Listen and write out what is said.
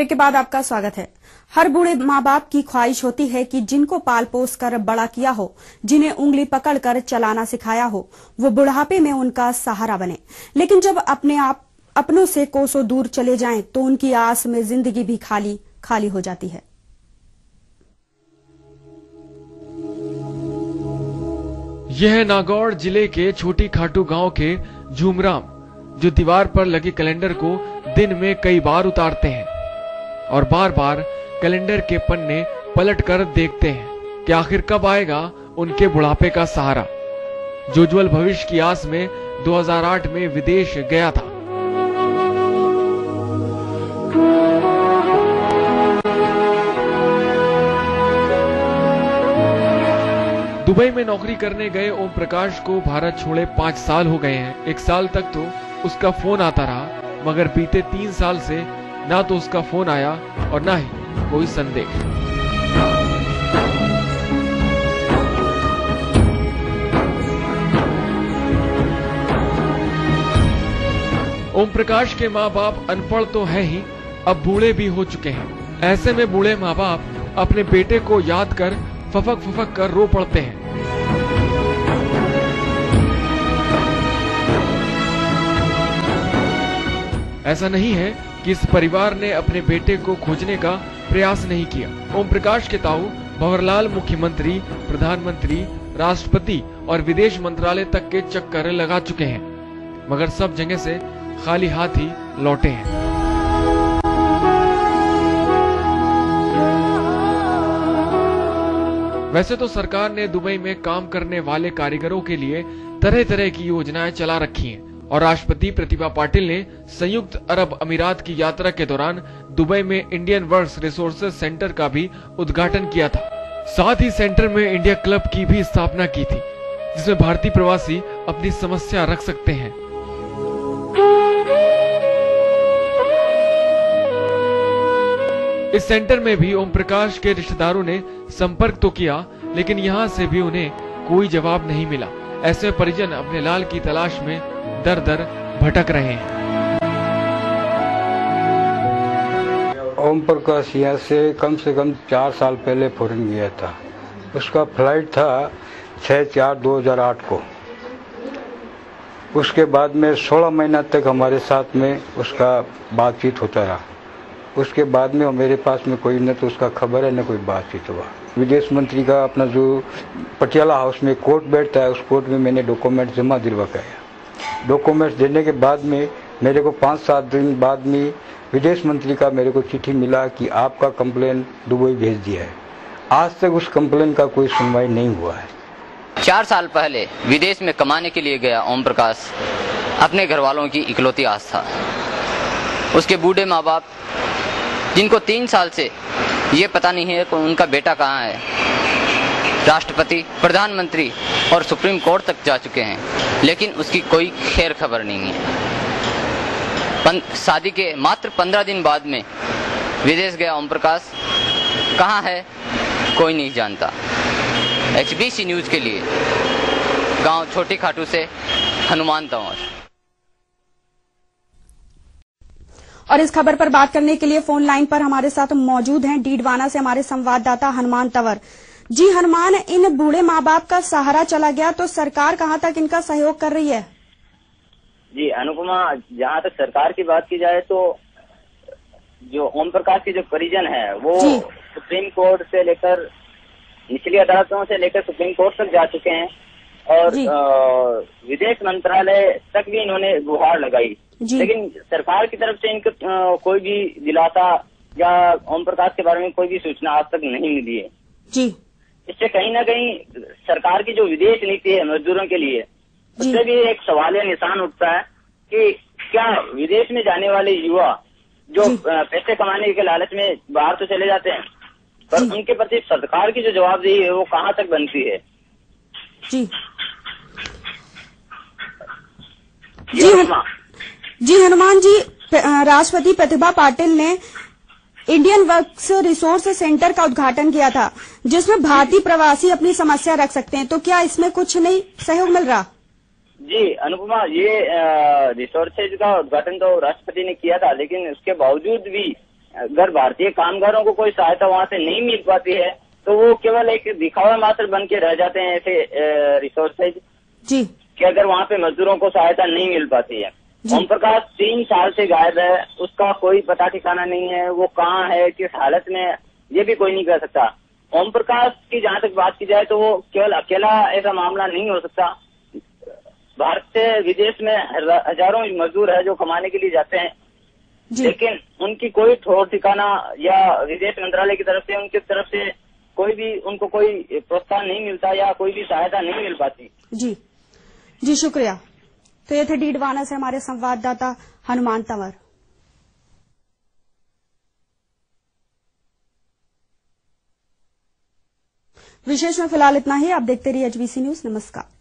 Break के बाद आपका स्वागत है। हर बूढ़े माँ बाप की ख्वाहिश होती है कि जिनको पाल पोस कर बड़ा किया हो, जिन्हें उंगली पकड़कर चलाना सिखाया हो, वो बुढ़ापे में उनका सहारा बने। लेकिन जब अपनों से कोसों दूर चले जाएं, तो उनकी आस में जिंदगी भी खाली खाली हो जाती है। यह है नागौर जिले के छोटी खाटू गांव के झूमराम, जो दीवार पर लगे कैलेंडर को दिन में कई बार उतारते हैं और बार बार कैलेंडर के पन्ने पलटकर देखते हैं कि आखिर कब आएगा उनके बुढ़ापे का सहारा, जो उज्जवल भविष्य की आस में 2008 में विदेश गया था। दुबई में नौकरी करने गए ओम प्रकाश को भारत छोड़े 5 साल हो गए हैं। 1 साल तक तो उसका फोन आता रहा, मगर बीते 3 साल से ना तो उसका फोन आया और ना ही कोई संदेश। ओम प्रकाश के माँ बाप अनपढ़ तो है ही, अब बूढ़े भी हो चुके हैं। ऐसे में बूढ़े माँ बाप अपने बेटे को याद कर फफक कर रो पड़ते हैं। ऐसा नहीं है कि इस परिवार ने अपने बेटे को खोजने का प्रयास नहीं किया। ओम प्रकाश के ताऊ भंवरलाल मुख्यमंत्री, प्रधानमंत्री, राष्ट्रपति और विदेश मंत्रालय तक के चक्कर लगा चुके हैं, मगर सब जगह से खाली हाथ ही लौटे हैं। वैसे तो सरकार ने दुबई में काम करने वाले कारीगरों के लिए तरह तरह की योजनाएं चला रखी हैं और राष्ट्रपति प्रतिभा पाटिल ने संयुक्त अरब अमीरात की यात्रा के दौरान दुबई में इंडियन वर्क्स रिसोर्सेज सेंटर का भी उद्घाटन किया था। साथ ही सेंटर में इंडिया क्लब की भी स्थापना की थी, जिसमें भारतीय प्रवासी अपनी समस्या रख सकते हैं। इस सेंटर में भी ओम प्रकाश के रिश्तेदारों ने संपर्क तो किया, लेकिन यहाँ से भी उन्हें कोई जवाब नहीं मिला। ऐसे परिजन अपने लाल की तलाश में दर दर भटक रहे हैं। ओम प्रकाश यहाँ से कम 4 साल पहले फॉरेन गया था। उसका फ्लाइट था 6/4/2008 को। उसके बाद में 16 महीना तक हमारे साथ में उसका बातचीत होता रहा। उसके बाद में मेरे पास में कोई न तो उसका खबर है न कोई बातचीत हुआ। विदेश मंत्री का अपना जो पटियाला हाउस में कोर्ट बैठता है, उस कोर्ट में मैंने डॉक्यूमेंट जमा दिलवा के आया। डॉक्यूमेंट्स देने के बाद में मेरे को 5-7 दिन बाद में विदेश मंत्री का मेरे को चिट्ठी मिला कि आपका कंप्लेन दुबई भेज दिया है। आज तक उस कंप्लेन का कोई सुनवाई नहीं हुआ है। 4 साल पहले विदेश में कमाने के लिए गया ओम प्रकाश अपने घर वालों की इकलौती आस था। उसके बूढ़े माँ बाप, जिनको 3 साल से ये पता नहीं है कि उनका बेटा कहाँ है, राष्ट्रपति, प्रधानमंत्री और सुप्रीम कोर्ट तक जा चुके हैं, लेकिन उसकी कोई खैर खबर नहीं है। शादी के मात्र 15 दिन बाद में विदेश गया ओम प्रकाश, कहाँ है कोई नहीं जानता। HBC न्यूज के लिए गांव छोटी खाटू से हनुमान तंवर। और इस खबर पर बात करने के लिए फोन लाइन पर हमारे साथ मौजूद हैं डीडवाना से हमारे संवाददाता हनुमान तंवर। जी हनुमान, इन बूढ़े माँ बाप का सहारा चला गया तो सरकार कहाँ तक इनका सहयोग कर रही है? जी अनुपमा, जहाँ तक सरकार की बात की जाए तो जो ओम प्रकाश के जो परिजन है वो सुप्रीम कोर्ट से लेकर निचली अदालतों से लेकर सुप्रीम कोर्ट तक जा चुके हैं और विदेश मंत्रालय तक भी इन्होंने गुहार लगाई, लेकिन सरकार की तरफ से इनको कोई भी दिलासा या ओम प्रकाश के बारे में कोई भी सूचना आज तक नहीं मिली है। जी, इससे कहीं ना कहीं सरकार की जो विदेश नीति है मजदूरों के लिए, उससे भी एक सवाल या निशान उठता है कि क्या विदेश में जाने वाले युवा जो पैसे कमाने के लालच में बाहर तो चले जाते हैं, पर उनके प्रति सरकार की जो जवाबदेही है वो कहाँ तक बनती है? जी हनुमान जी, राष्ट्रपति प्रतिभा पाटिल ने इंडियन वर्क्स रिसोर्स सेंटर का उद्घाटन किया था, जिसमें भारतीय प्रवासी अपनी समस्या रख सकते हैं, तो क्या इसमें कुछ नहीं सहयोग मिल रहा? जी अनुपमा, ये रिसोर्सेज का उद्घाटन तो राष्ट्रपति ने किया था, लेकिन उसके बावजूद भी अगर भारतीय कामगारों को कोई सहायता वहाँ से नहीं मिल पाती है तो वो केवल एक दिखावा मात्र बन के रह जाते हैं ऐसे रिसोर्सेज जी कि अगर वहाँ पे मजदूरों को सहायता नहीं मिल पाती है। ओम प्रकाश 3 साल से गायब है, उसका कोई पता ठिकाना नहीं है, वो कहाँ है, किस हालत में, ये भी कोई नहीं कह सकता। ओम प्रकाश की जहाँ तक बात की जाए तो वो केवल अकेला ऐसा मामला नहीं हो सकता। भारत से विदेश में हजारों मजदूर है जो कमाने के लिए जाते हैं, लेकिन उनकी कोई ठोर ठिकाना या विदेश मंत्रालय की तरफ से उनकी तरफ से कोई भी उनको कोई प्रोत्साहन नहीं मिलता या कोई भी सहायता नहीं मिल पाती। जी शुक्रिया। तो ये थे डीडवाना से हमारे संवाददाता हनुमान तंवर। विशेष में फिलहाल इतना ही। आप देखते रहिए एचबीसी न्यूज। नमस्कार।